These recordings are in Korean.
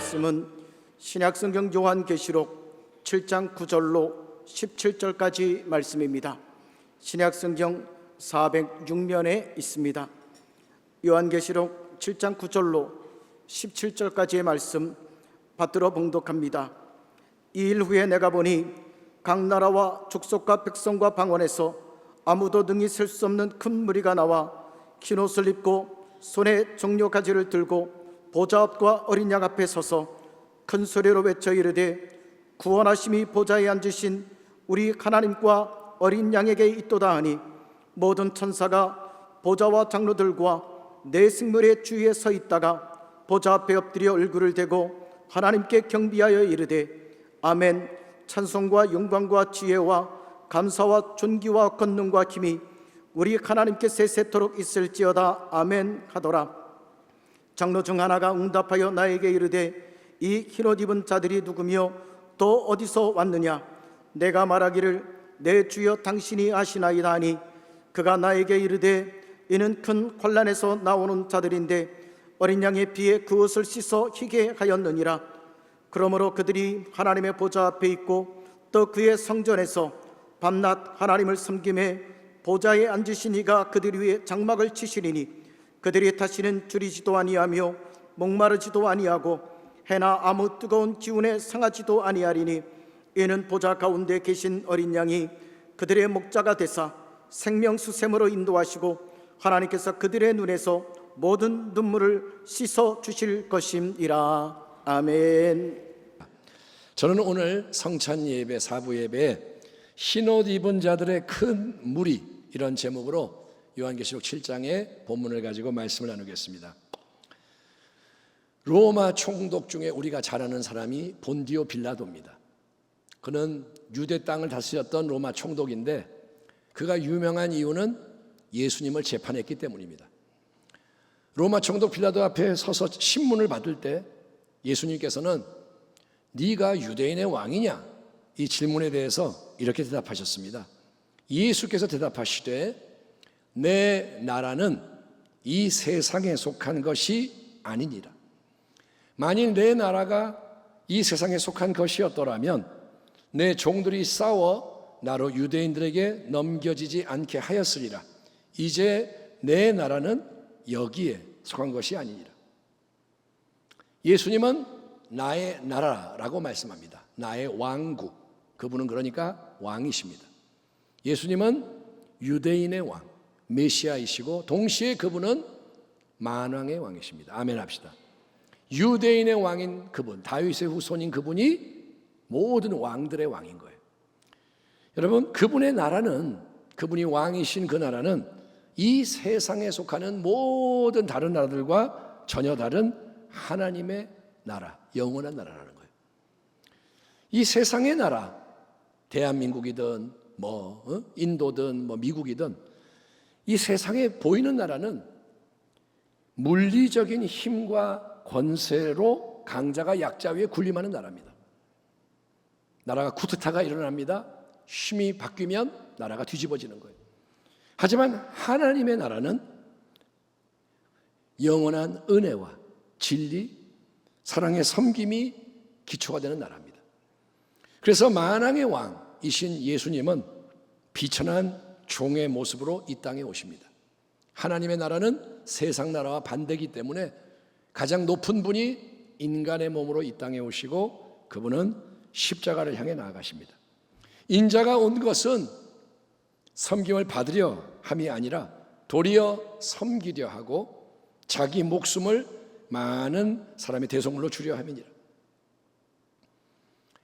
말씀은 신약성경 요한계시록 7장 9절로 17절까지 말씀입니다. 신약성경 406면에 있습니다. 요한계시록 7장 9절로 17절까지의 말씀 받들어 봉독합니다. 이 일 후에 내가 보니 각 나라와 족속과 백성과 방언에서 아무도 능히 셀 수 없는 큰 무리가 나와 흰 옷을 입고 손에 종려 가지를 들고 보좌 앞과 어린 양 앞에 서서 큰 소리로 외쳐 이르되 구원하심이 보좌에 앉으신 우리 하나님과 어린 양에게 있도다 하니 모든 천사가 보좌와 장로들과 네 생물의 주위에 서 있다가 보좌 앞에 엎드려 얼굴을 대고 하나님께 경비하여 이르되 아멘. 찬송과 영광과 지혜와 감사와 존귀와 권능과 힘이 우리 하나님께 세세토록 있을지어다. 아멘 하더라. 장로 중 하나가 응답하여 나에게 이르되 이 흰옷 입은 자들이 누구며 또 어디서 왔느냐? 내가 말하기를 내 주여 당신이 아시나이다 하니 그가 나에게 이르되 이는 큰 환난에서 나오는 자들인데 어린 양의 피에 그 옷을 씻어 희게 하였느니라. 그러므로 그들이 하나님의 보좌 앞에 있고 또 그의 성전에서 밤낮 하나님을 섬김에 보좌에 앉으신 이가 그들 위에 장막을 치시리니 그들이 다시는 줄이지도 아니하며 목마르지도 아니하고 해나 아무 뜨거운 기운에 상하지도 아니하리니 이는 보좌 가운데 계신 어린 양이 그들의 목자가 되사 생명수샘으로 인도하시고 하나님께서 그들의 눈에서 모든 눈물을 씻어 주실 것임이라. 아멘. 저는 오늘 성찬 예배, 사부 예배에 흰옷 입은 자들의 큰 무리, 이런 제목으로 요한계시록 7장의 본문을 가지고 말씀을 나누겠습니다. 로마 총독 중에 우리가 잘 아는 사람이 본디오 빌라도입니다. 그는 유대 땅을 다스렸던 로마 총독인데 그가 유명한 이유는 예수님을 재판했기 때문입니다. 로마 총독 빌라도 앞에 서서 신문을 받을 때 예수님께서는 네가 유대인의 왕이냐? 이 질문에 대해서 이렇게 대답하셨습니다. 예수께서 대답하시되 내 나라는 이 세상에 속한 것이 아니니라. 만일 내 나라가 이 세상에 속한 것이었더라면 내 종들이 싸워 나로 유대인들에게 넘겨지지 않게 하였으리라. 이제 내 나라는 여기에 속한 것이 아니니라. 예수님은 나의 나라라고 말씀합니다. 나의 왕국. 그분은 그러니까 왕이십니다. 예수님은 유대인의 왕, 메시아이시고 동시에 그분은 만왕의 왕이십니다. 아멘 합시다. 유대인의 왕인 그분, 다윗의 후손인 그분이 모든 왕들의 왕인 거예요. 여러분, 그분의 나라는, 그분이 왕이신 그 나라는 이 세상에 속하는 모든 다른 나라들과 전혀 다른 하나님의 나라, 영원한 나라라는 거예요. 이 세상의 나라, 대한민국이든 인도든 미국이든 이 세상에 보이는 나라는 물리적인 힘과 권세로 강자가 약자 위에 군림하는 나라입니다. 나라가 쿠데타가 일어납니다. 힘이 바뀌면 나라가 뒤집어지는 거예요. 하지만 하나님의 나라는 영원한 은혜와 진리, 사랑의 섬김이 기초가 되는 나라입니다. 그래서 만왕의 왕이신 예수님은 비천한 종의 모습으로 이 땅에 오십니다. 하나님의 나라는 세상 나라와 반대이기 때문에 가장 높은 분이 인간의 몸으로 이 땅에 오시고 그분은 십자가를 향해 나아가십니다. 인자가 온 것은 섬김을 받으려 함이 아니라 도리어 섬기려 하고 자기 목숨을 많은 사람의 대속물로 주려 함이니라.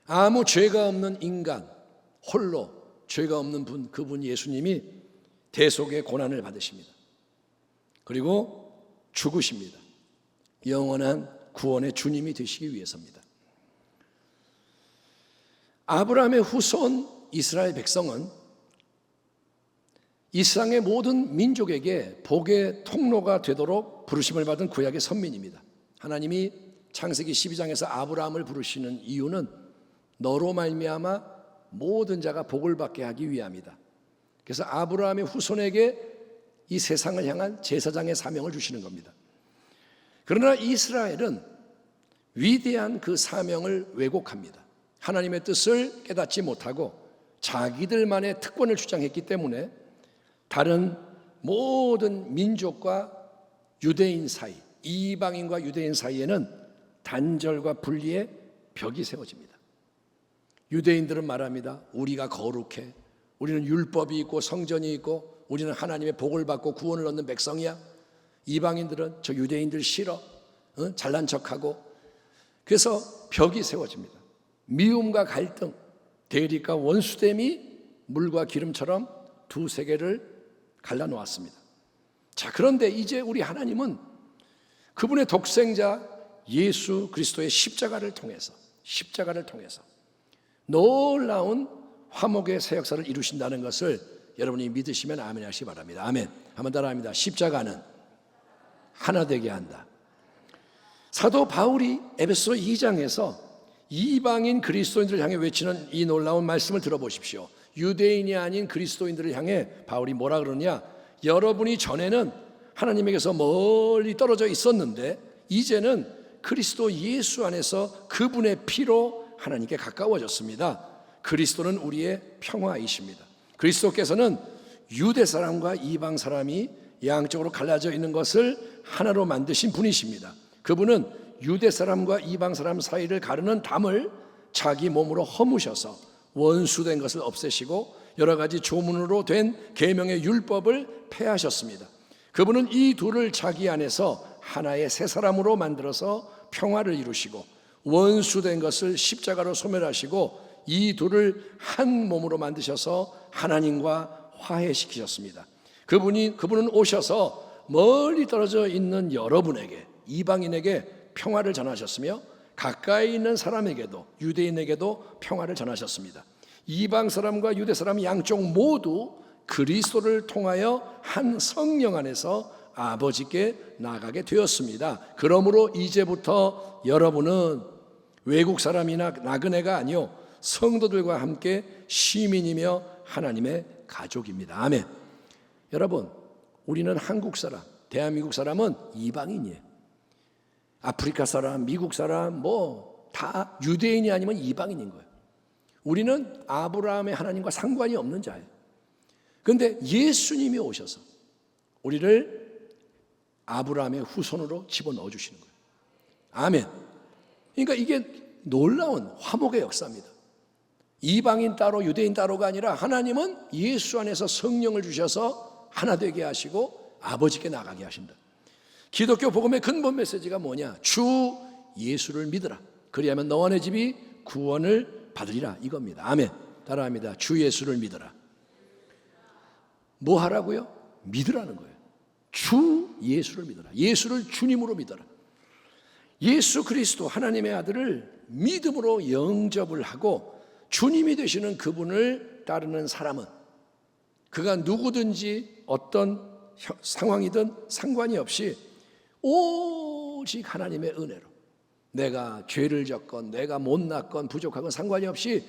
아무 죄가 없는 인간, 홀로 죄가 없는 분, 그분 예수님이 대속의 고난을 받으십니다. 그리고 죽으십니다. 영원한 구원의 주님이 되시기 위해서입니다. 아브라함의 후손 이스라엘 백성은 이 세상의 모든 민족에게 복의 통로가 되도록 부르심을 받은 구약의 선민입니다. 하나님이 창세기 12장에서 아브라함을 부르시는 이유는 너로 말미암아 모든 자가 복을 받게 하기 위함이다. 그래서 아브라함의 후손에게 이 세상을 향한 제사장의 사명을 주시는 겁니다. 그러나 이스라엘은 위대한 그 사명을 왜곡합니다. 하나님의 뜻을 깨닫지 못하고 자기들만의 특권을 주장했기 때문에 다른 모든 민족과 유대인 사이, 이방인과 유대인 사이에는 단절과 분리의 벽이 세워집니다. 유대인들은 말합니다. 우리가 거룩해. 우리는 율법이 있고 성전이 있고 우리는 하나님의 복을 받고 구원을 얻는 백성이야. 이방인들은 저 유대인들 싫어. 잘난 척하고. 그래서 벽이 세워집니다. 미움과 갈등, 대립과 원수됨이 물과 기름처럼 두 세계를 갈라놓았습니다. 자, 그런데 이제 우리 하나님은 그분의 독생자 예수 그리스도의 십자가를 통해서 놀라운 화목의 새 역사를 이루신다는 것을 여러분이 믿으시면 아멘 하시기 바랍니다. 아멘. 한번 따라합니다. 십자가는 하나 되게 한다. 사도 바울이 에베소 2장에서 이방인 그리스도인들을 향해 외치는 이 놀라운 말씀을 들어보십시오. 유대인이 아닌 그리스도인들을 향해 바울이 뭐라 그러냐? 여러분이 전에는 하나님에게서 멀리 떨어져 있었는데 이제는 그리스도 예수 안에서 그분의 피로 하나님께 가까워졌습니다. 그리스도는 우리의 평화이십니다. 그리스도께서는 유대 사람과 이방 사람이 양쪽으로 갈라져 있는 것을 하나로 만드신 분이십니다. 그분은 유대 사람과 이방 사람 사이를 가르는 담을 자기 몸으로 허무셔서 원수된 것을 없애시고 여러 가지 조문으로 된 계명의 율법을 폐하셨습니다. 그분은 이 둘을 자기 안에서 하나의 새 사람으로 만들어서 평화를 이루시고 원수된 것을 십자가로 소멸하시고 이 둘을 한 몸으로 만드셔서 하나님과 화해시키셨습니다. 그분은 오셔서 멀리 떨어져 있는 여러분에게, 이방인에게 평화를 전하셨으며 가까이 있는 사람에게도, 유대인에게도 평화를 전하셨습니다. 이방 사람과 유대 사람 양쪽 모두 그리스도를 통하여 한 성령 안에서 아버지께 나가게 되었습니다. 그러므로 이제부터 여러분은 외국 사람이나 나그네가 아니요 성도들과 함께 시민이며 하나님의 가족입니다. 아멘. 여러분, 우리는 한국 사람, 대한민국 사람은 이방인이에요. 아프리카 사람, 미국 사람 뭐 다 유대인이 아니면 이방인인 거예요. 우리는 아브라함의 하나님과 상관이 없는 자예요. 그런데 예수님이 오셔서 우리를 아브라함의 후손으로 집어넣어 주시는 거예요. 아멘. 그러니까 이게 놀라운 화목의 역사입니다. 이방인 따로 유대인 따로가 아니라 하나님은 예수 안에서 성령을 주셔서 하나 되게 하시고 아버지께 나가게 하신다. 기독교 복음의 근본 메시지가 뭐냐? 주 예수를 믿으라. 그리하면 너와 내 집이 구원을 받으리라, 이겁니다. 아멘. 따라합니다. 주 예수를 믿으라. 뭐 하라고요? 믿으라는 거예요. 주 예수를 믿어라. 예수를 주님으로 믿어라. 예수 그리스도 하나님의 아들을 믿음으로 영접을 하고 주님이 되시는 그분을 따르는 사람은 그가 누구든지 어떤 상황이든 상관이 없이 오직 하나님의 은혜로, 내가 죄를 졌건 내가 못났건 부족하건 상관이 없이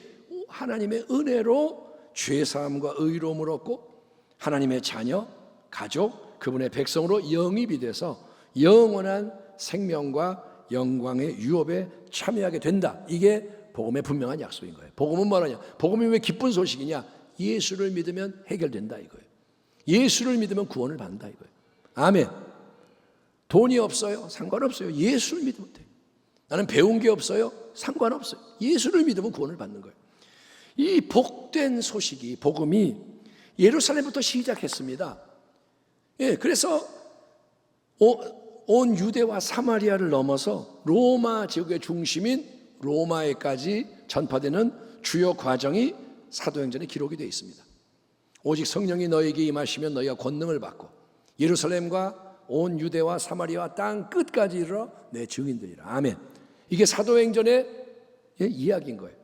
하나님의 은혜로 죄사함과 의로움을 얻고 하나님의 자녀, 가족, 그분의 백성으로 영입이 돼서 영원한 생명과 영광의 유업에 참여하게 된다. 이게 복음의 분명한 약속인 거예요. 복음은 뭐라냐? 복음이 왜 기쁜 소식이냐? 예수를 믿으면 해결된다 이거예요. 예수를 믿으면 구원을 받는다 이거예요. 아멘. 돈이 없어요? 상관없어요. 예수를 믿으면 돼요. 나는 배운 게 없어요? 상관없어요. 예수를 믿으면 구원을 받는 거예요. 이 복된 소식이, 복음이 예루살렘부터 시작했습니다. 예, 그래서 온 유대와 사마리아를 넘어서 로마 지역의 중심인 로마에까지 전파되는 주요 과정이 사도행전에 기록이 되어 있습니다. 오직 성령이 너에게 임하시면 너희가 권능을 받고 예루살렘과 온 유대와 사마리아와 땅 끝까지 이르러 내 증인들이라. 아멘. 이게 사도행전의 이야기인 거예요.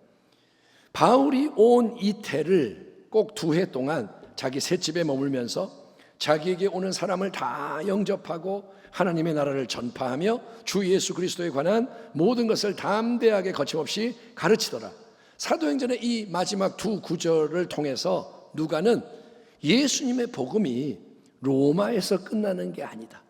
바울이 온 이태를 꼭 2해 동안 자기 셋집에 머물면서 자기에게 오는 사람을 다 영접하고 하나님의 나라를 전파하며 주 예수 그리스도에 관한 모든 것을 담대하게 거침없이 가르치더라. 사도행전의 이 마지막 2 구절을 통해서 누가는 예수님의 복음이 로마에서 끝나는 게 아니다.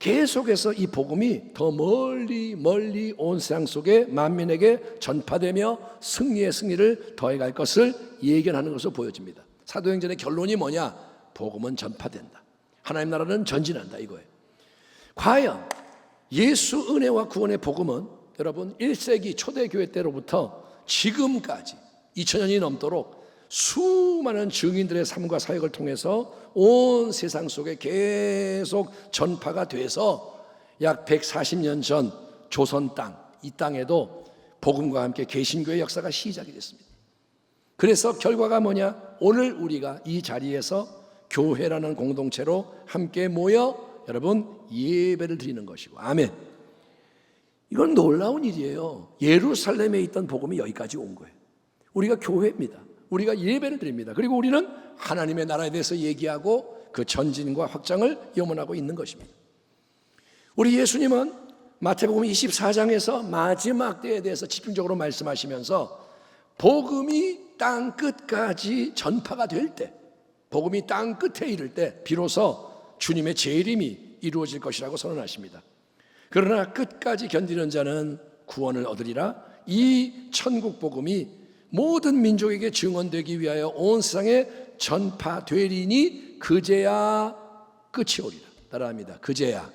계속해서 이 복음이 더 멀리 멀리 온 세상 속에 만민에게 전파되며 승리의 승리를 더해갈 것을 예견하는 것으로 보여집니다. 사도행전의 결론이 뭐냐? 복음은 전파된다. 하나님 나라는 전진한다 이거예요. 과연 예수 은혜와 구원의 복음은 여러분 1세기 초대교회 때로부터 지금까지 2000년이 넘도록 수많은 증인들의 삶과 사역을 통해서 온 세상 속에 계속 전파가 돼서 약 140년 전 조선 땅, 이 땅에도 복음과 함께 개신교의 역사가 시작이 됐습니다. 그래서 결과가 뭐냐? 오늘 우리가 이 자리에서 교회라는 공동체로 함께 모여 여러분 예배를 드리는 것이고, 아멘. 이건 놀라운 일이에요. 예루살렘에 있던 복음이 여기까지 온 거예요. 우리가 교회입니다. 우리가 예배를 드립니다. 그리고 우리는 하나님의 나라에 대해서 얘기하고 그 전진과 확장을 염원하고 있는 것입니다. 우리 예수님은 마태복음 24장에서 마지막 때에 대해서 집중적으로 말씀하시면서 복음이 땅 끝까지 전파가 될 때, 복음이 땅 끝에 이를 때 비로소 주님의 재림이 이루어질 것이라고 선언하십니다. 그러나 끝까지 견디는 자는 구원을 얻으리라. 이 천국 복음이 모든 민족에게 증언되기 위하여 온 세상에 전파되리니 그제야 끝이 오리라. 따라합니다. 그제야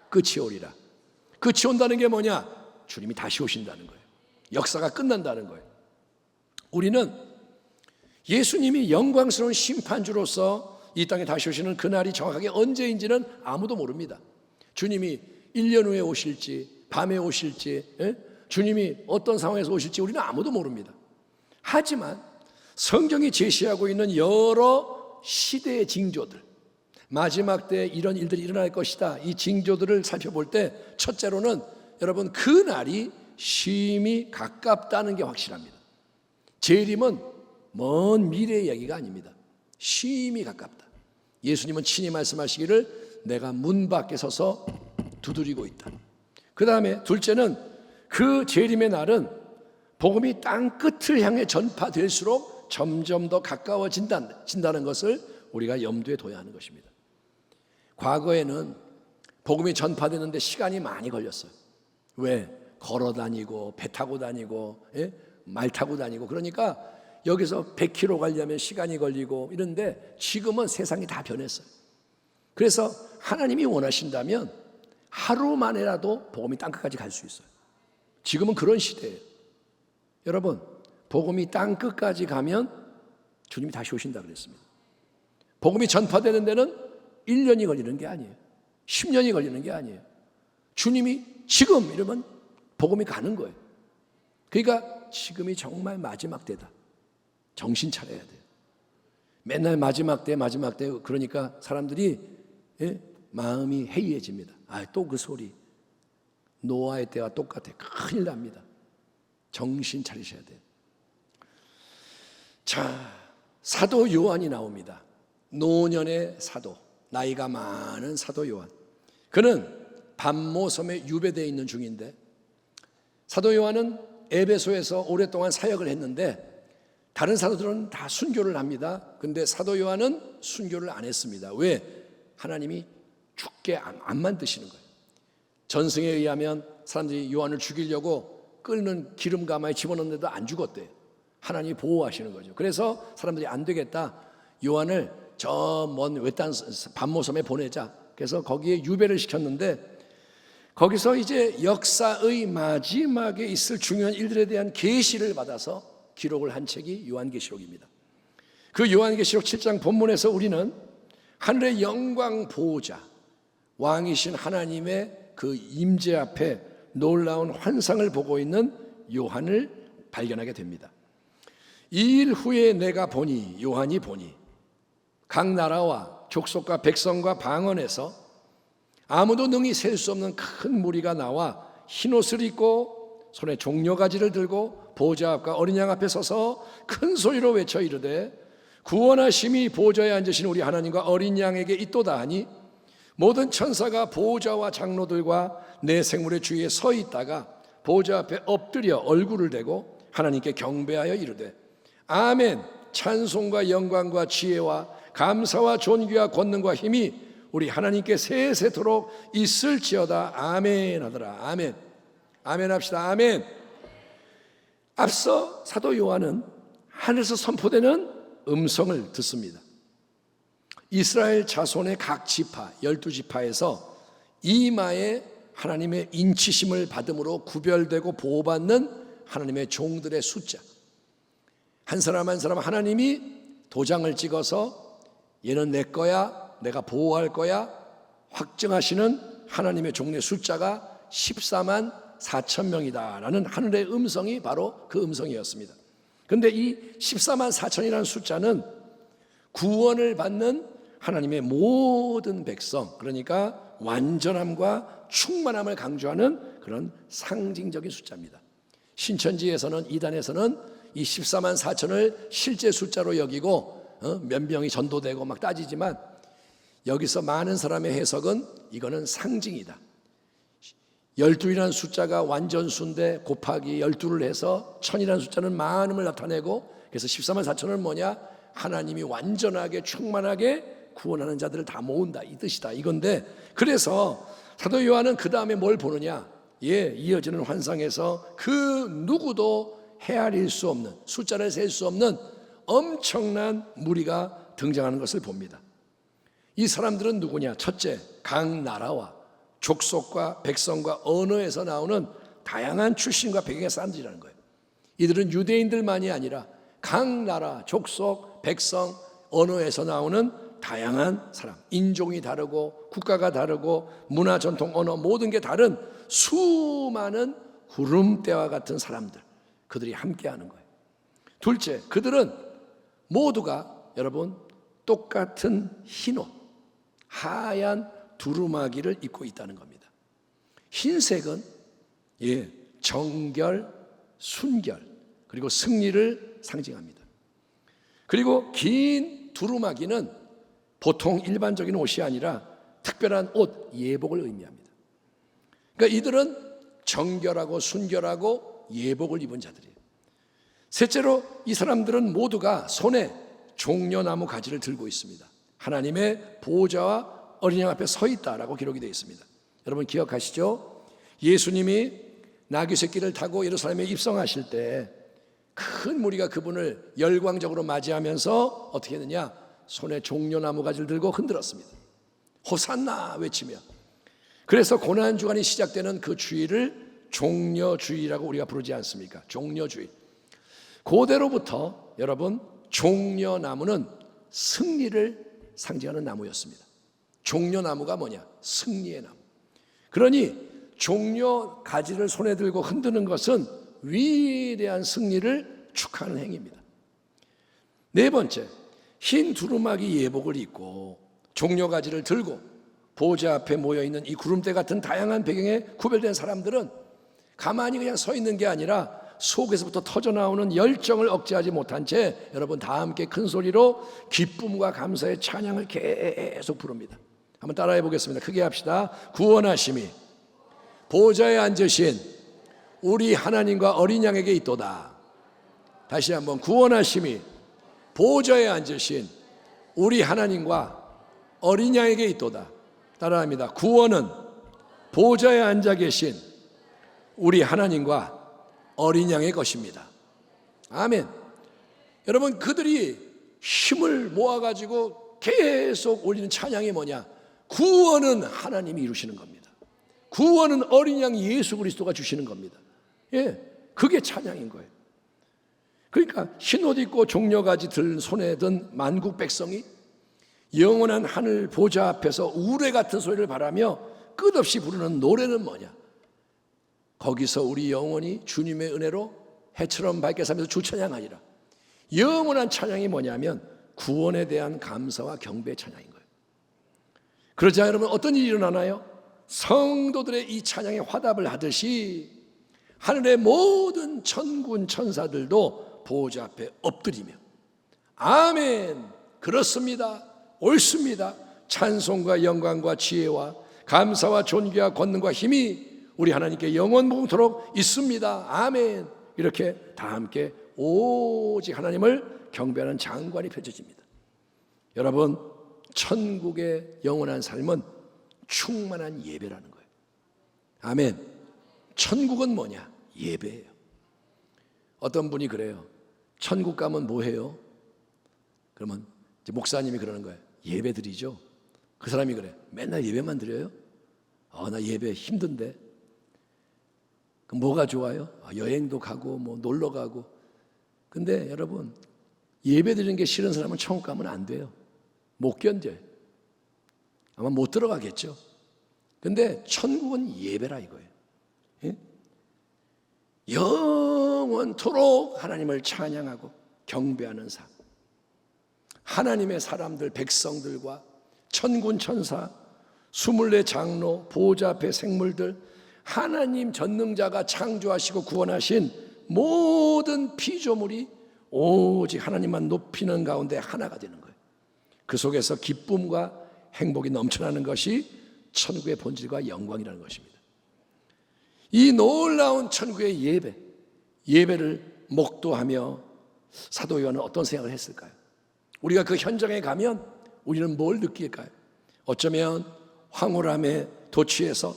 끝이 오리라. 끝이 온다는 게 뭐냐? 주님이 다시 오신다는 거예요. 역사가 끝난다는 거예요. 우리는 예수님이 영광스러운 심판주로서 이 땅에 다시 오시는 그날이 정확하게 언제인지는 아무도 모릅니다. 주님이 1년 후에 오실지, 밤에 오실지, 주님이 어떤 상황에서 오실지 우리는 아무도 모릅니다. 하지만 성경이 제시하고 있는 여러 시대의 징조들, 마지막 때 이런 일들이 일어날 것이다, 이 징조들을 살펴볼 때 첫째로는 여러분 그날이 심히 가깝다는 게 확실합니다. 재림은 먼 미래의 이야기가 아닙니다. 심히 가깝다. 예수님은 친히 말씀하시기를 내가 문 밖에 서서 두드리고 있다. 그 다음에 둘째는 그 재림의 날은 복음이 땅 끝을 향해 전파될수록 점점 더 가까워진다는 것을 우리가 염두에 둬야 하는 것입니다. 과거에는 복음이 전파되는데 시간이 많이 걸렸어요. 왜? 걸어 다니고 배 타고 다니고 말 타고 다니고, 그러니까 여기서 100km 가려면 시간이 걸리고 이런데 지금은 세상이 다 변했어요. 그래서 하나님이 원하신다면 하루 만에라도 복음이 땅끝까지 갈 수 있어요. 지금은 그런 시대예요. 여러분, 복음이 땅끝까지 가면 주님이 다시 오신다 그랬습니다. 복음이 전파되는 데는 1년이 걸리는 게 아니에요. 10년이 걸리는 게 아니에요. 주님이 지금 이러면 복음이 가는 거예요. 그러니까 지금이 정말 마지막 때다. 정신 차려야 돼요. 맨날 마지막 때 그러니까 사람들이 마음이 해이해집니다. 또 그 소리. 노아의 때와 똑같아. 큰일 납니다. 정신 차리셔야 돼요. 자, 사도 요한이 나옵니다. 노년의 사도, 나이가 많은 사도 요한. 그는 반모섬에 유배되어 있는 중인데, 사도 요한은 에베소에서 오랫동안 사역을 했는데 다른 사도들은 다 순교를 합니다. 근데 사도 요한은 순교를 안 했습니다. 왜? 하나님이 죽게 안 만드시는 거예요. 전승에 의하면 사람들이 요한을 죽이려고 끓는 기름 가마에 집어넣는데도 안 죽었대요. 하나님이 보호하시는 거죠. 그래서 사람들이 안 되겠다, 요한을 저 먼 외딴 반모섬에 보내자. 그래서 거기에 유배를 시켰는데, 거기서 이제 역사의 마지막에 있을 중요한 일들에 대한 계시를 받아서 기록을 한 책이 요한계시록입니다. 그 요한계시록 7장 본문에서 우리는 하늘의 영광 보호자, 왕이신 하나님의 그 임재 앞에 놀라운 환상을 보고 있는 요한을 발견하게 됩니다. 이 일 후에 내가 보니, 요한이 보니, 각 나라와 족속과 백성과 방언에서 아무도 능히 셀 수 없는 큰 무리가 나와 흰옷을 입고 손에 종려가지를 들고 보좌 앞과 어린 양 앞에 서서 큰 소리로 외쳐 이르되 구원하심이 보좌에 앉으신 우리 하나님과 어린 양에게 있도다 하니, 모든 천사가 보좌와 장로들과 내 생물의 주위에 서 있다가 보좌 앞에 엎드려 얼굴을 대고 하나님께 경배하여 이르되 아멘, 찬송과 영광과 지혜와 감사와 존귀와 권능과 힘이 우리 하나님께 세세토록 있을지어다. 아멘 하더라. 아멘. 아멘 합시다. 아멘. 앞서 사도 요한은 하늘에서 선포되는 음성을 듣습니다. 이스라엘 자손의 각 지파 12지파에서 이마에 하나님의 인치심을 받음으로 구별되고 보호받는 하나님의 종들의 숫자, 한 사람 한 사람 하나님이 도장을 찍어서 얘는 내 거야, 내가 보호할 거야 확정하시는 하나님의 종의 숫자가 14만 4천 명이다 라는 하늘의 음성이 바로 그 음성이었습니다. 그런데 이 14만 4천이라는 숫자는 구원을 받는 하나님의 모든 백성, 그러니까 완전함과 충만함을 강조하는 그런 상징적인 숫자입니다. 신천지에서는, 이단에서는 이 14만 4천을 실제 숫자로 여기고 몇 명이 전도되고 막 따지지만, 여기서 많은 사람의 해석은 이거는 상징이다. 12이라는 숫자가 완전수인데 곱하기 12를 해서 1000이라는 숫자는 많음을 나타내고, 그래서 14만 4천은 뭐냐? 하나님이 완전하게 충만하게 구원하는 자들을 다 모은다, 이 뜻이다, 이건데, 그래서 사도 요한은 그 다음에 뭘 보느냐? 이어지는 환상에서 그 누구도 헤아릴 수 없는, 숫자를 셀 수 없는 엄청난 무리가 등장하는 것을 봅니다. 이 사람들은 누구냐? 첫째, 각 나라와 족속과 백성과 언어에서 나오는 다양한 출신과 배경의 사람들이라는 거예요. 이들은 유대인들만이 아니라 각 나라, 족속, 백성, 언어에서 나오는 다양한 사람, 인종이 다르고 국가가 다르고 문화, 전통, 언어 모든 게 다른 수많은 구름대와 같은 사람들, 그들이 함께하는 거예요. 둘째, 그들은 모두가 여러분 똑같은 흰옷, 하얀 두루마기를 입고 있다는 겁니다. 흰색은 정결, 순결, 그리고 승리를 상징합니다. 그리고 긴 두루마기는 보통 일반적인 옷이 아니라 특별한 옷, 예복을 의미합니다. 그러니까 이들은 정결하고 순결하고 예복을 입은 자들이에요. 셋째로, 이 사람들은 모두가 손에 종려나무 가지를 들고 있습니다. 하나님의 보호자와 어린 양 앞에 서 있다라고 기록이 되어 있습니다. 여러분 기억하시죠? 예수님이 나귀 새끼를 타고 예루살렘에 입성하실 때 큰 무리가 그분을 열광적으로 맞이하면서 어떻게 했느냐? 손에 종려나무 가지를 들고 흔들었습니다. 호산나 외치며. 그래서 고난주간이 시작되는 그 주일을 종려주일이라고 우리가 부르지 않습니까? 종려주일. 그대로부터 여러분 종려나무는 승리를 상징하는 나무였습니다. 종려나무가 뭐냐? 승리의 나무. 그러니 종려 가지를 손에 들고 흔드는 것은 위대한 승리를 축하하는 행위입니다. 네 번째, 흰 두루마기 예복을 입고 종려 가지를 들고 보호자 앞에 모여있는 이 구름대 같은 다양한 배경에 구별된 사람들은 가만히 그냥 서 있는 게 아니라 속에서부터 터져나오는 열정을 억제하지 못한 채 여러분 다 함께 큰 소리로 기쁨과 감사의 찬양을 계속 부릅니다. 한번 따라해 보겠습니다. 크게 합시다. 구원하심이 보호자에 앉으신 우리 하나님과 어린 양에게 있도다. 다시 한번, 구원하심이 보호자에 앉으신 우리 하나님과 어린 양에게 있도다. 따라합니다. 구원은 보호자에 앉아 계신 우리 하나님과 어린 양의 것입니다. 아멘. 여러분, 그들이 힘을 모아가지고 계속 올리는 찬양이 뭐냐? 구원은 하나님이 이루시는 겁니다. 구원은 어린 양 예수 그리스도가 주시는 겁니다. 그게 찬양인 거예요. 그러니까 흰옷 입고 종려가지 든 손에 든 만국 백성이 영원한 하늘 보좌 앞에서 우레 같은 소리를 바라며 끝없이 부르는 노래는 뭐냐? 거기서 우리 영혼이 주님의 은혜로 해처럼 밝게 살면서 주 찬양하리라. 영원한 찬양이 뭐냐면 구원에 대한 감사와 경배의 찬양인 거예요. 그러자 여러분 어떤 일이 일어나나요? 성도들의 이 찬양에 화답을 하듯이 하늘의 모든 천군 천사들도 보호자 앞에 엎드리며 아멘, 그렇습니다, 옳습니다, 찬송과 영광과 지혜와 감사와 존귀와 권능과 힘이 우리 하나님께 영원무궁토록 있습니다, 아멘, 이렇게 다 함께 오직 하나님을 경배하는 장관이 펼쳐집니다. 여러분, 천국의 영원한 삶은 충만한 예배라는 거예요. 아멘. 천국은 뭐냐? 예배예요. 어떤 분이 그래요. 천국 가면 뭐 해요? 그러면 이제 목사님이 그러는 거예요. 예배 드리죠. 그 사람이 그래. 맨날 예배만 드려요? 나 예배 힘든데. 그럼 뭐가 좋아요? 여행도 가고 뭐 놀러 가고. 근데 여러분, 예배 드리는 게 싫은 사람은 천국 가면 안 돼요. 못 견뎌요. 아마 못 들어가겠죠. 근데 천국은 예배라 이거예요. 예? 영원토록 하나님을 찬양하고 경배하는 삶. 하나님의 사람들, 백성들과 천군 천사, 24 장로, 보호자 앞에 생물들, 하나님 전능자가 창조하시고 구원하신 모든 피조물이 오직 하나님만 높이는 가운데 하나가 되는 거예요. 그 속에서 기쁨과 행복이 넘쳐나는 것이 천국의 본질과 영광이라는 것입니다. 이 놀라운 천국의 예배를 목도하며 사도 요한은 어떤 생각을 했을까요? 우리가 그 현장에 가면 우리는 뭘 느낄까요? 어쩌면 황홀함에 도취해서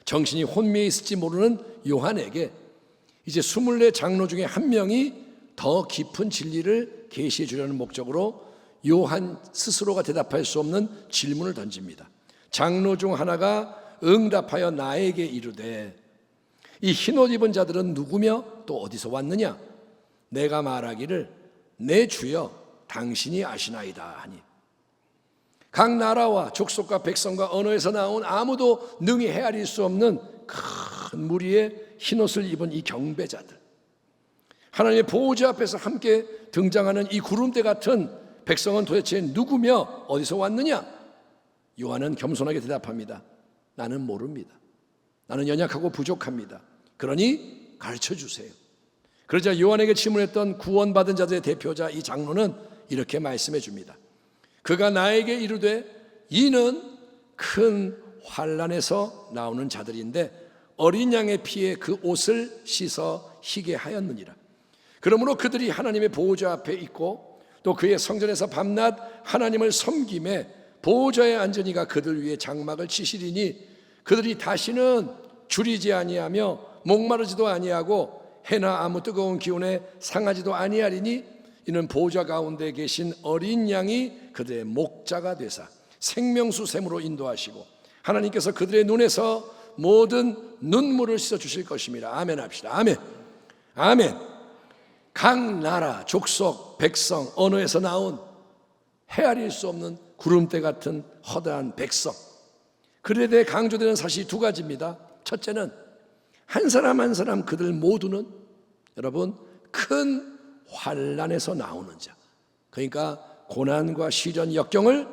정신이 혼미해 있을지 모르는 요한에게 이제 24 장로 중에 한 명이 더 깊은 진리를 계시해 주려는 목적으로 요한 스스로가 대답할 수 없는 질문을 던집니다. 장로 중 하나가 응답하여 나에게 이르되 이 흰옷 입은 자들은 누구며 또 어디서 왔느냐? 내가 말하기를 내 주여 당신이 아시나이다 하니, 각 나라와 족속과 백성과 언어에서 나온 아무도 능히 헤아릴 수 없는 큰 무리의 흰옷을 입은 이 경배자들, 하나님의 보호자 앞에서 함께 등장하는 이 구름대 같은 백성은 도대체 누구며 어디서 왔느냐? 요한은 겸손하게 대답합니다. 나는 모릅니다. 나는 연약하고 부족합니다. 그러니 가르쳐 주세요. 그러자 요한에게 질문했던 구원받은 자들의 대표자 이 장로는 이렇게 말씀해 줍니다. 그가 나에게 이르되 이는 큰 환난에서 나오는 자들인데 어린 양의 피에 그 옷을 씻어 희게 하였느니라. 그러므로 그들이 하나님의 보호자 앞에 있고 또 그의 성전에서 밤낮 하나님을 섬김에 보호자의 안전이가 그들 위에 장막을 치시리니 그들이 다시는 줄이지 아니하며 목마르지도 아니하고 해나 아무 뜨거운 기운에 상하지도 아니하리니 이는 보호자 가운데 계신 어린 양이 그들의 목자가 되사 생명수 샘으로 인도하시고 하나님께서 그들의 눈에서 모든 눈물을 씻어 주실 것입니다. 아멘 합시다. 아멘. 아멘. 각 나라, 족속, 백성, 언어에서 나온 헤아릴 수 없는 구름대 같은 허다한 백성, 그들에 대해 강조되는 사실이 두 가지입니다. 첫째는 한 사람 한 사람 그들 모두는 여러분 큰 환난에서 나오는 자, 그러니까 고난과 시련 역경을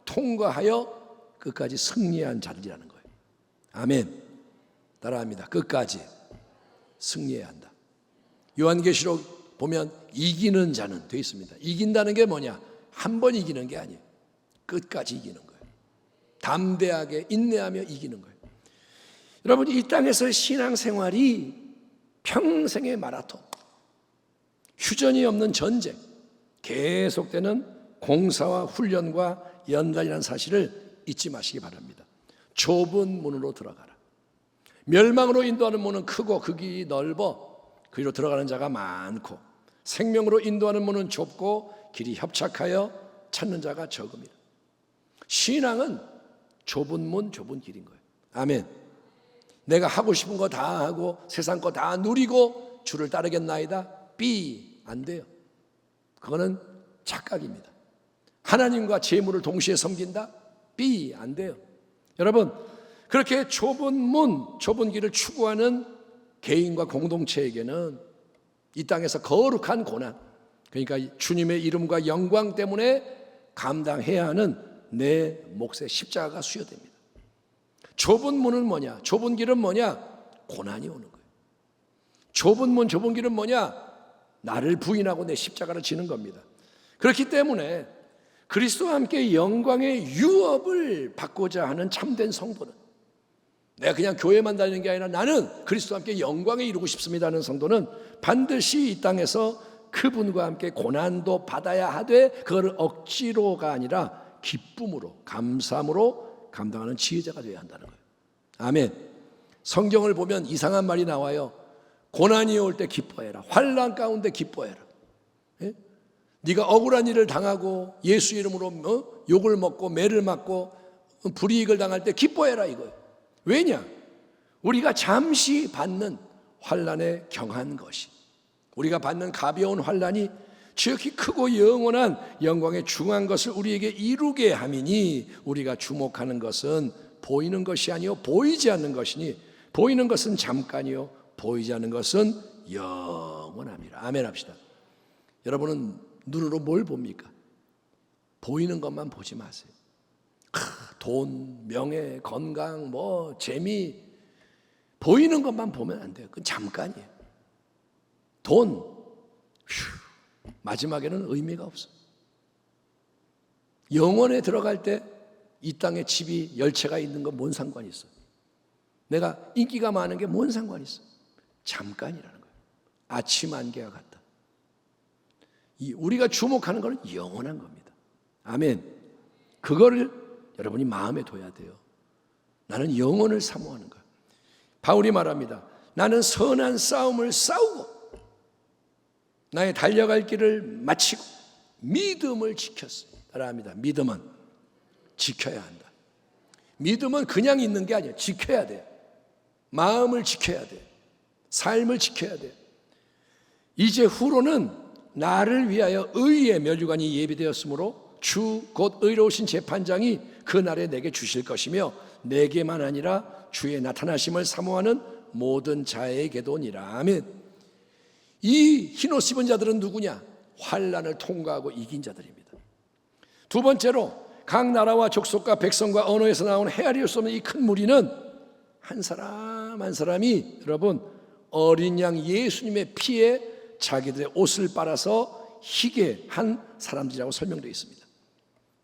통과하여 끝까지 승리한 자들이라는 거예요. 아멘. 따라합니다. 끝까지 승리해야 한다. 요한계시록 보면 이기는 자는 되어 있습니다. 이긴다는 게 뭐냐? 한 번 이기는 게 아니에요. 끝까지 이기는 거예요. 담대하게 인내하며 이기는 거예요. 여러분, 이 땅에서 신앙생활이 평생의 마라톤, 휴전이 없는 전쟁, 계속되는 공사와 훈련과 연단이라는 사실을 잊지 마시기 바랍니다. 좁은 문으로 들어가라. 멸망으로 인도하는 문은 크고 그 길이 넓어 그리로 들어가는 자가 많고, 생명으로 인도하는 문은 좁고 길이 협착하여 찾는 자가 적음이라. 신앙은 좁은 문, 좁은 길인 거예요. 아멘. 내가 하고 싶은 거 다 하고 세상 거 다 누리고 주를 따르겠나이다. 안 돼요. 그거는 착각입니다. 하나님과 재물을 동시에 섬긴다? 안 돼요. 여러분, 그렇게 좁은 문, 좁은 길을 추구하는 개인과 공동체에게는 이 땅에서 거룩한 고난, 그러니까 주님의 이름과 영광 때문에 감당해야 하는 내 몫의 십자가가 수여됩니다. 좁은 문은 뭐냐? 좁은 길은 뭐냐? 고난이 오는 거예요. 좁은 문, 좁은 길은 뭐냐? 나를 부인하고 내 십자가를 지는 겁니다. 그렇기 때문에 그리스도와 함께 영광의 유업을 받고자 하는 참된 성도는, 내가 그냥 교회만 다니는 게 아니라 나는 그리스도와 함께 영광에 이루고 싶습니다 하는 성도는 반드시 이 땅에서 그분과 함께 고난도 받아야 하되 그걸 억지로가 아니라 기쁨으로, 감사함으로 감당하는 지혜자가 되어야 한다는 거예요. 아멘. 성경을 보면 이상한 말이 나와요. 고난이 올 때 기뻐해라. 환난 가운데 기뻐해라. 예? 네가 억울한 일을 당하고 예수 이름으로 욕을 먹고 매를 맞고 불이익을 당할 때 기뻐해라 이거예요. 왜냐? 우리가 잠시 받는 환난에 경한 것이, 우리가 받는 가벼운 환난이 지극히 크고 영원한 영광의 중한 것을 우리에게 이루게 함이니, 우리가 주목하는 것은 보이는 것이 아니요 보이지 않는 것이니, 보이는 것은 잠깐이요 보이지 않는 것은 영원함이라. 아멘 합시다. 여러분은 눈으로 뭘 봅니까? 보이는 것만 보지 마세요. 돈, 명예, 건강, 재미, 보이는 것만 보면 안 돼요. 그건 잠깐이에요. 돈, 마지막에는 의미가 없어요. 영원에 들어갈 때 이 땅에 집이 10채가 있는 건 뭔 상관이 있어요? 내가 인기가 많은 게 뭔 상관이 있어요? 잠깐이라는 거예요. 아침 안개와 같다. 우리가 주목하는 것은 영원한 겁니다. 아멘. 그거를 여러분이 마음에 둬야 돼요. 나는 영혼을 사모하는 거야. 바울이 말합니다. 나는 선한 싸움을 싸우고 나의 달려갈 길을 마치고 믿음을 지켰어요. 따라합니다. 믿음은 지켜야 한다. 믿음은 그냥 있는 게 아니에요. 지켜야 돼. 마음을 지켜야 돼. 삶을 지켜야 돼. 이제 후로는 나를 위하여 의의 면류관이 예비되었으므로 주 곧 의로우신 재판장이 그 날에 내게 주실 것이며, 내게만 아니라 주의 나타나심을 사모하는 모든 자에게도니라. 아멘. 이 흰옷 입은 자들은 누구냐? 환난을 통과하고 이긴 자들입니다. 두 번째로, 각 나라와 족속과 백성과 언어에서 나온 헤아릴 수 없는 이 큰 무리는 한 사람 한 사람이 여러분 어린 양 예수님의 피에 자기들의 옷을 빨아서 희게 한 사람들이라고 설명되어 있습니다.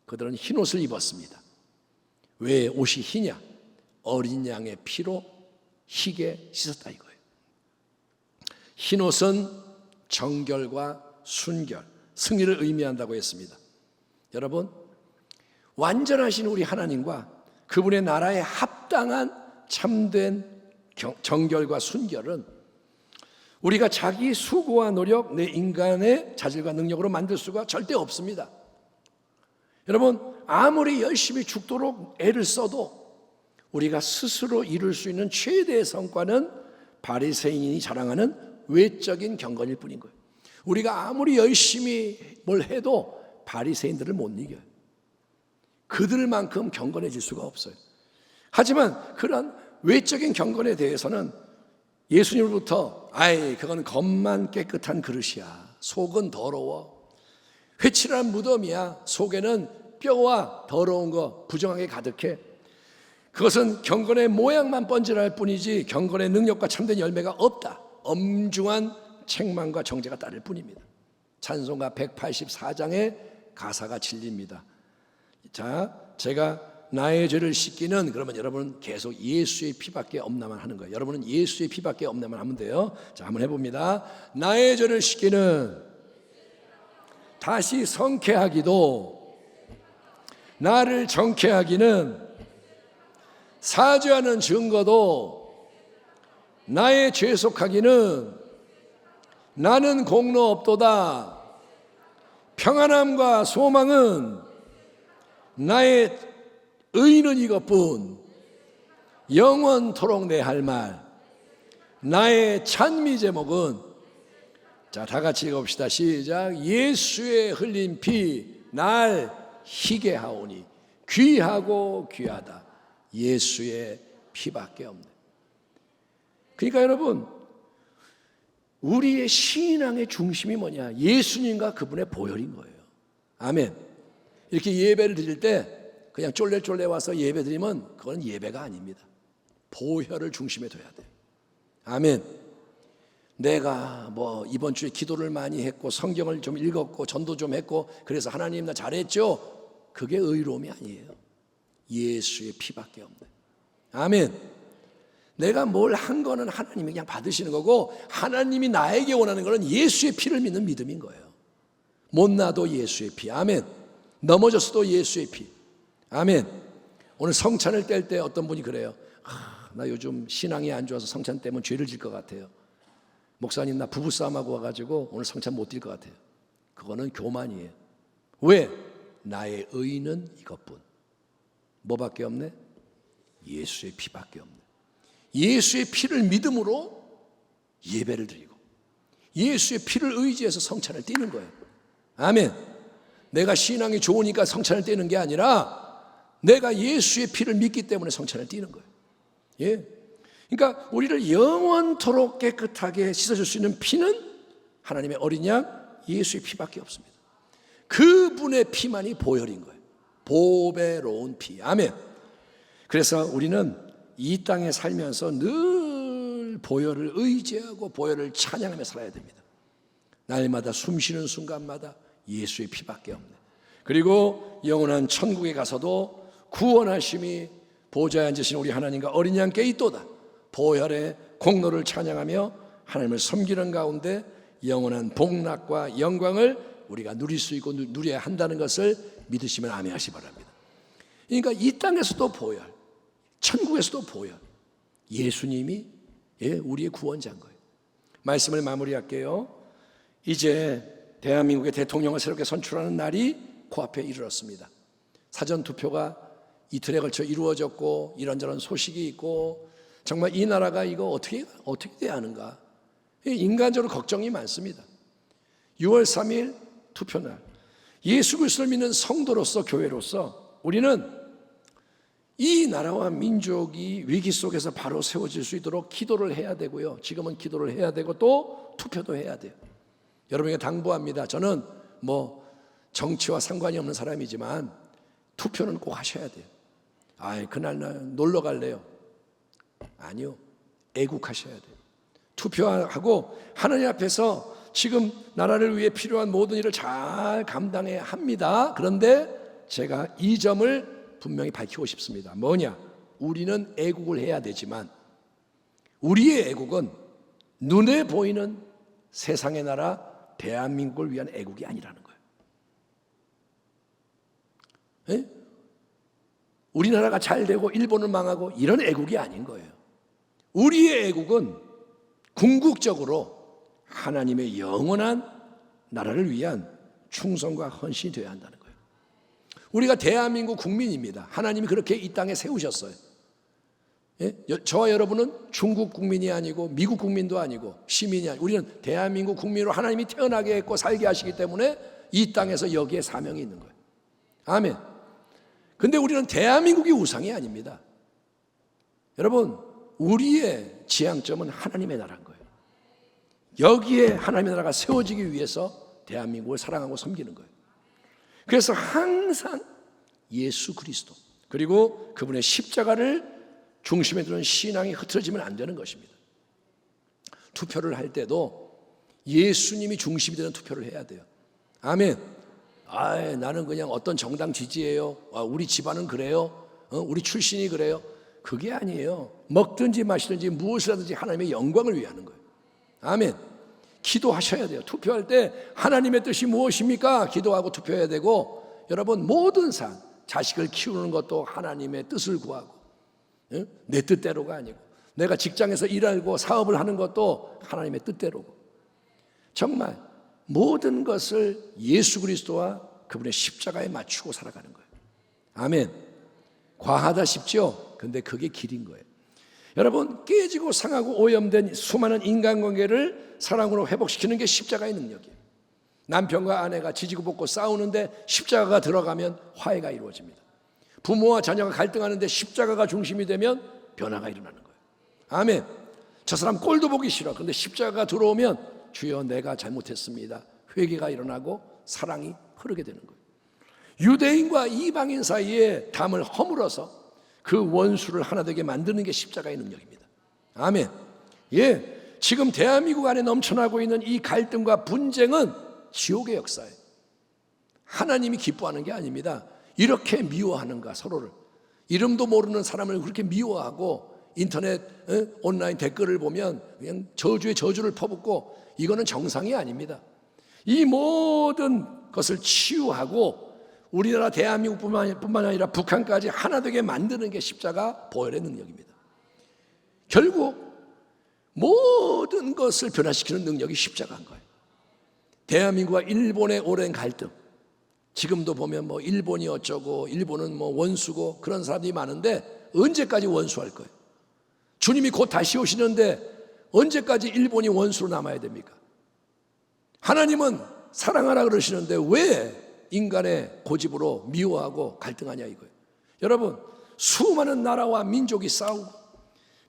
그들은 흰 옷을 입었습니다. 왜 옷이 희냐? 어린 양의 피로 희게 씻었다 이거예요. 흰 옷은 정결과 순결, 승리를 의미한다고 했습니다. 여러분, 완전하신 우리 하나님과 그분의 나라에 합당한 참된 정결과 순결은 우리가 자기 수고와 노력, 내 인간의 자질과 능력으로 만들 수가 절대 없습니다. 여러분, 아무리 열심히 죽도록 애를 써도 우리가 스스로 이룰 수 있는 최대의 성과는 바리새인이 자랑하는 외적인 경건일 뿐인 거예요. 우리가 아무리 열심히 뭘 해도 바리새인들을 못 이겨요. 그들만큼 경건해질 수가 없어요. 하지만 그런 외적인 경건에 대해서는 예수님으로부터 그건 겉만 깨끗한 그릇이야, 속은 더러워, 회칠한 무덤이야, 속에는 뼈와 더러운 거 부정하게 가득해, 그것은 경건의 모양만 번지할 뿐이지 경건의 능력과 참된 열매가 없다, 엄중한 책망과 정죄가 따를 뿐입니다. 찬송가 184장의 가사가 진리입니다. 자, 제가 나의 죄를 씻기는, 그러면 여러분은 계속 예수의 피밖에 없나만 하는 거예요. 여러분은 예수의 피밖에 없나만 하면 돼요. 자, 한번 해봅니다. 나의 죄를 씻기는, 다시 성쾌하기도, 나를 정쾌하기는, 사죄하는 증거도, 나의 죄속하기는, 나는 공로 없도다, 평안함과 소망은, 나의 의는 이것뿐, 영원토록 내 할 말, 나의 찬미 제목은, 자, 다 같이 읽어봅시다. 시작. 예수의 흘린 피 날 희게 하오니, 귀하고 귀하다, 예수의 피밖에 없네. 그러니까 여러분, 우리의 신앙의 중심이 뭐냐? 예수님과 그분의 보혈인 거예요. 아멘. 이렇게 예배를 드릴 때 그냥 쫄래쫄래 와서 예배 드리면 그건 예배가 아닙니다. 보혈을 중심에 둬야 돼요. 아멘. 내가 이번 주에 기도를 많이 했고 성경을 좀 읽었고 전도 좀 했고 그래서 하나님 나 잘했죠? 그게 의로움이 아니에요. 예수의 피밖에 없네. 아멘. 내가 뭘 한 거는 하나님이 그냥 받으시는 거고, 하나님이 나에게 원하는 거는 예수의 피를 믿는 믿음인 거예요. 못나도 예수의 피. 아멘. 넘어졌어도 예수의 피. 아멘. 오늘 성찬을 뗄 때 어떤 분이 그래요. 나 요즘 신앙이 안 좋아서 성찬 때문에 죄를 질 것 같아요. 목사님, 나 부부싸움하고 와가지고 오늘 성찬 못 뛸 것 같아요. 그거는 교만이에요. 왜? 나의 의는 이것뿐. 뭐밖에 없네? 예수의 피밖에 없네. 예수의 피를 믿음으로 예배를 드리고 예수의 피를 의지해서 성찬을 띠는 거예요. 아멘. 내가 신앙이 좋으니까 성찬을 띠는 게 아니라 내가 예수의 피를 믿기 때문에 성찬을 띠는 거예요. 예. 그러니까 우리를 영원토록 깨끗하게 씻어줄 수 있는 피는 하나님의 어린 양 예수의 피밖에 없습니다. 그분의 피만이 보혈인 거예요. 보배로운 피. 아멘. 그래서 우리는 이 땅에 살면서 늘 보혈을 의지하고 보혈을 찬양하며 살아야 됩니다. 날마다 숨쉬는 순간마다 예수의 피밖에 없네. 그리고 영원한 천국에 가서도 구원하심이 보좌에 앉으신 우리 하나님과 어린 양께 있도다. 보혈의 공로를 찬양하며 하나님을 섬기는 가운데 영원한 복락과 영광을 우리가 누릴 수 있고 누려야 한다는 것을 믿으시면 아멘하시 바랍니다. 그러니까 이 땅에서도 보혈, 천국에서도 보혈, 예수님이 우리의 구원자인 거예요. 말씀을 마무리할게요. 이제 대한민국의 대통령을 새롭게 선출하는 날이 코앞에 이르렀습니다. 사전투표가 이틀에 걸쳐 이루어졌고 이런저런 소식이 있고 정말 이 나라가 이거 어떻게 돼야 하는가, 인간적으로 걱정이 많습니다. 6월 3일 투표날, 예수 그리스도를 믿는 성도로서 교회로서 우리는 이 나라와 민족이 위기 속에서 바로 세워질 수 있도록 기도를 해야 되고요. 지금은 기도를 해야 되고 또 투표도 해야 돼요. 여러분에게 당부합니다. 저는 정치와 상관이 없는 사람이지만 투표는 꼭 하셔야 돼요. 그날 놀러 갈래요? 아니요. 애국하셔야 돼요. 투표하고 하나님 앞에서 지금 나라를 위해 필요한 모든 일을 잘 감당해야 합니다. 그런데 제가 이 점을 분명히 밝히고 싶습니다. 뭐냐? 우리는 애국을 해야 되지만 우리의 애국은 눈에 보이는 세상의 나라 대한민국을 위한 애국이 아니라는 거예요. 에? 우리나라가 잘 되고 일본은 망하고 이런 애국이 아닌 거예요. 우리의 애국은 궁극적으로 하나님의 영원한 나라를 위한 충성과 헌신이 되어야 한다는 거예요. 우리가 대한민국 국민입니다. 하나님이 그렇게 이 땅에 세우셨어요. 저와 여러분은 중국 국민이 아니고 미국 국민도 아니고 시민이 아니고 우리는 대한민국 국민으로 하나님이 태어나게 했고 살게 하시기 때문에 이 땅에서 여기에 사명이 있는 거예요. 아멘. 근데 우리는 대한민국이 우상이 아닙니다. 여러분, 우리의 지향점은 하나님의 나라인 거예요. 여기에 하나님의 나라가 세워지기 위해서 대한민국을 사랑하고 섬기는 거예요. 그래서 항상 예수 그리스도 그리고 그분의 십자가를 중심에 두는 신앙이 흐트러지면 안 되는 것입니다. 투표를 할 때도 예수님이 중심이 되는 투표를 해야 돼요. 아멘. 나는 그냥 어떤 정당 지지해요. 우리 집안은 그래요. 우리 출신이 그래요. 그게 아니에요. 먹든지 마시든지 무엇을 하든지 하나님의 영광을 위해 하는 거예요. 아멘. 기도하셔야 돼요. 투표할 때 하나님의 뜻이 무엇입니까? 기도하고 투표해야 되고, 여러분 모든 삶, 자식을 키우는 것도 하나님의 뜻을 구하고, 내 뜻대로가 아니고, 내가 직장에서 일하고 사업을 하는 것도 하나님의 뜻대로고, 정말 모든 것을 예수 그리스도와 그분의 십자가에 맞추고 살아가는 거예요. 아멘. 과하다 싶죠? 근데 그게 길인 거예요. 여러분, 깨지고 상하고 오염된 수많은 인간관계를 사랑으로 회복시키는 게 십자가의 능력이에요. 남편과 아내가 지지고 볶고 싸우는데 십자가가 들어가면 화해가 이루어집니다. 부모와 자녀가 갈등하는데 십자가가 중심이 되면 변화가 일어나는 거예요. 아멘. 저 사람 꼴도 보기 싫어. 그런데 십자가가 들어오면 주여 내가 잘못했습니다. 회개가 일어나고 사랑이 흐르게 되는 거예요. 유대인과 이방인 사이에 담을 허물어서 그 원수를 하나 되게 만드는 게 십자가의 능력입니다. 아멘. 지금 대한민국 안에 넘쳐나고 있는 이 갈등과 분쟁은 지옥의 역사예요. 하나님이 기뻐하는 게 아닙니다. 이렇게 미워하는가, 서로를. 이름도 모르는 사람을 그렇게 미워하고 인터넷 온라인 댓글을 보면 그냥 저주의 저주를 퍼붓고, 이거는 정상이 아닙니다. 이 모든 것을 치유하고 우리나라 대한민국뿐만 아니라 북한까지 하나 되게 만드는 게 십자가 보혈의 능력입니다. 결국 모든 것을 변화시키는 능력이 십자가인 거예요. 대한민국과 일본의 오랜 갈등, 지금도 보면 뭐 일본이 어쩌고 일본은 뭐 원수고 그런 사람들이 많은데 언제까지 원수할 거예요? 주님이 곧 다시 오시는데 언제까지 일본이 원수로 남아야 됩니까? 하나님은 사랑하라 그러시는데 왜 인간의 고집으로 미워하고 갈등하냐 이거예요. 여러분, 수많은 나라와 민족이 싸우고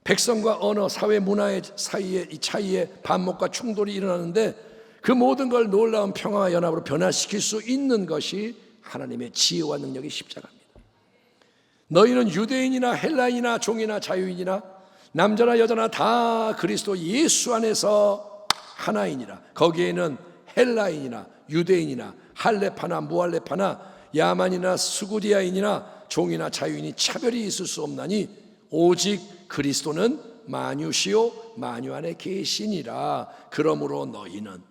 백성과 언어, 사회, 문화의 사이에 이 차이에 반목과 충돌이 일어나는데 그 모든 걸 놀라운 평화와 연합으로 변화시킬 수 있는 것이 하나님의 지혜와 능력이 십자가입니다. 너희는 유대인이나 헬라인이나 종이나 자유인이나 남자나 여자나 다 그리스도 예수 안에서 하나이니라. 거기에는 헬라인이나 유대인이나 할레파나 무할레파나 야만이나 스구디아인이나 종이나 자유인이 차별이 있을 수 없나니 오직 그리스도는 만유시요 만유 안에 계시니라. 그러므로 너희는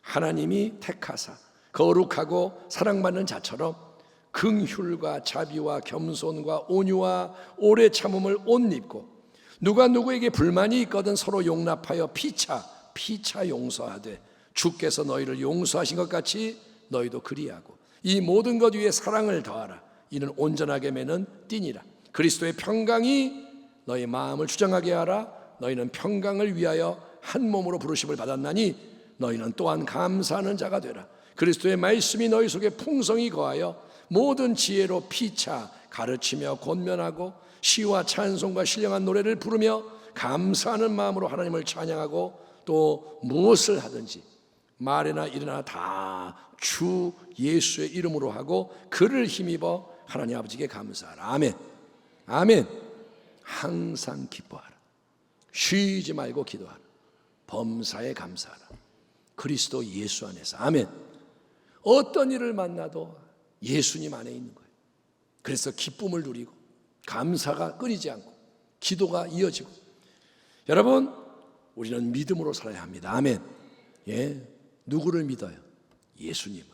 하나님이 택하사 거룩하고 사랑받는 자처럼 긍휼과 자비와 겸손과 온유와 오래 참음을 옷 입고 누가 누구에게 불만이 있거든 서로 용납하여 피차 용서하되 주께서 너희를 용서하신 것 같이 너희도 그리하고 이 모든 것 위에 사랑을 더하라. 이는 온전하게 매는 띠니라. 그리스도의 평강이 너희 마음을 주장하게 하라. 너희는 평강을 위하여 한 몸으로 부르심을 받았나니 너희는 또한 감사하는 자가 되라. 그리스도의 말씀이 너희 속에 풍성히 거하여 모든 지혜로 피차 가르치며 권면하고 시와 찬송과 신령한 노래를 부르며 감사하는 마음으로 하나님을 찬양하고 또 무엇을 하든지 말이나 일이나 다 주 예수의 이름으로 하고 그를 힘입어 하나님 아버지께 감사하라. 아멘. 아멘. 항상 기뻐하라. 쉬지 말고 기도하라. 범사에 감사하라. 그리스도 예수 안에서. 아멘. 어떤 일을 만나도 예수님 안에 있는 거예요. 그래서 기쁨을 누리고 감사가 끊이지 않고 기도가 이어지고. 여러분, 우리는 믿음으로 살아야 합니다. 아멘. 예, 누구를 믿어요? 예수님을.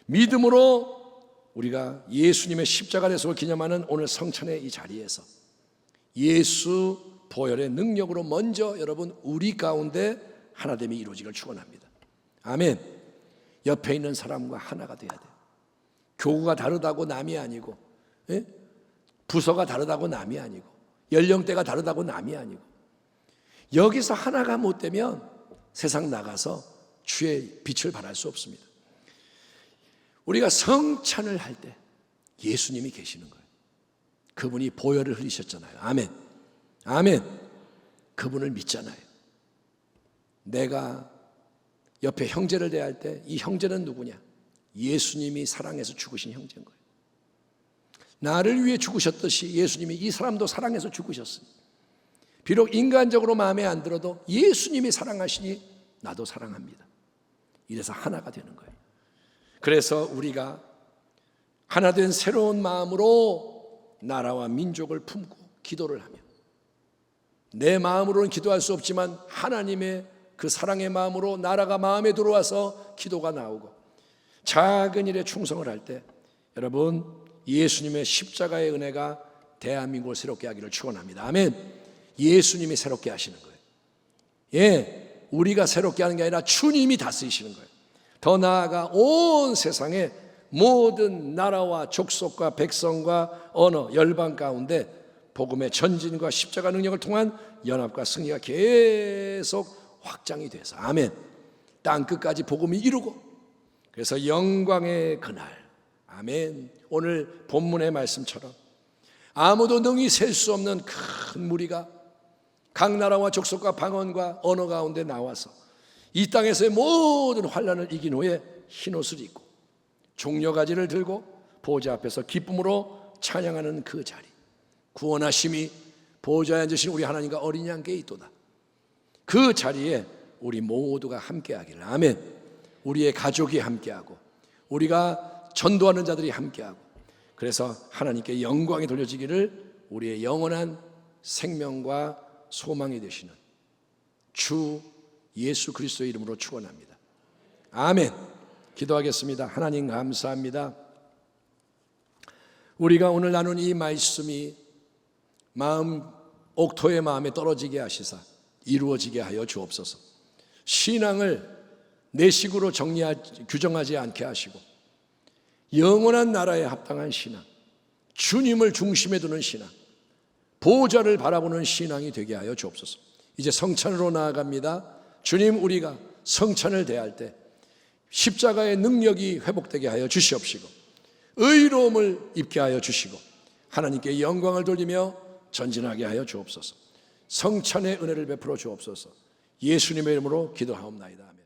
믿음으로 우리가 예수님의 십자가 대속을 기념하는 오늘 성찬의 이 자리에서 예수 보혈의 능력으로 먼저 여러분 우리 가운데 하나됨이 이루어지길 축원합니다. 아멘. 옆에 있는 사람과 하나가 돼야 돼요. 교구가 다르다고 남이 아니고, 예? 부서가 다르다고 남이 아니고, 연령대가 다르다고 남이 아니고, 여기서 하나가 못 되면 세상 나가서 주의 빛을 발할 수 없습니다. 우리가 성찬을 할 때 예수님이 계시는 거예요. 그분이 보혈을 흘리셨잖아요. 아멘. 아멘. 그분을 믿잖아요. 내가 옆에 형제를 대할 때 이 형제는 누구냐? 예수님이 사랑해서 죽으신 형제인 거예요. 나를 위해 죽으셨듯이 예수님이 이 사람도 사랑해서 죽으셨으니 비록 인간적으로 마음에 안 들어도 예수님이 사랑하시니 나도 사랑합니다. 이래서 하나가 되는 거예요. 그래서 우리가 하나 된 새로운 마음으로 나라와 민족을 품고 기도를 하며 내 마음으로는 기도할 수 없지만 하나님의 그 사랑의 마음으로 나라가 마음에 들어와서 기도가 나오고 작은 일에 충성을 할 때 여러분 예수님의 십자가의 은혜가 대한민국을 새롭게 하기를 축원합니다. 아멘. 예수님이 새롭게 하시는 거예요. 예, 우리가 새롭게 하는 게 아니라 주님이 다스리시는 거예요. 더 나아가 온 세상의 모든 나라와 족속과 백성과 언어, 열방 가운데 복음의 전진과 십자가 능력을 통한 연합과 승리가 계속 확장이 돼서 아멘. 땅끝까지 복음이 이루고 그래서 영광의 그날 아멘. 오늘 본문의 말씀처럼 아무도 능히 셀 수 없는 큰 무리가 각 나라와 족속과 방언과 언어 가운데 나와서 이 땅에서의 모든 환난을 이긴 후에 흰옷을 입고 종려가지를 들고 보좌 앞에서 기쁨으로 찬양하는 그 자리, 구원하심이 보좌에 앉으신 우리 하나님과 어린 양께 있도다. 그 자리에 우리 모두가 함께하기를 아멘. 우리의 가족이 함께하고 우리가 전도하는 자들이 함께하고 그래서 하나님께 영광이 돌려지기를 우리의 영원한 생명과 소망이 되시는 주 예수 그리스도의 이름으로 축원합니다. 아멘. 기도하겠습니다. 하나님 감사합니다. 우리가 오늘 나눈 이 말씀이 옥토의 마음에 떨어지게 하시사 이루어지게 하여 주옵소서. 신앙을 내식으로 규정하지 않게 하시고 영원한 나라에 합당한 신앙, 주님을 중심에 두는 신앙, 보좌를 바라보는 신앙이 되게 하여 주옵소서. 이제 성찬으로 나아갑니다. 주님, 우리가 성찬을 대할 때 십자가의 능력이 회복되게 하여 주시옵시고 의로움을 입게 하여 주시고 하나님께 영광을 돌리며 전진하게 하여 주옵소서. 성찬의 은혜를 베풀어 주옵소서. 예수님의 이름으로 기도하옵나이다. 아멘.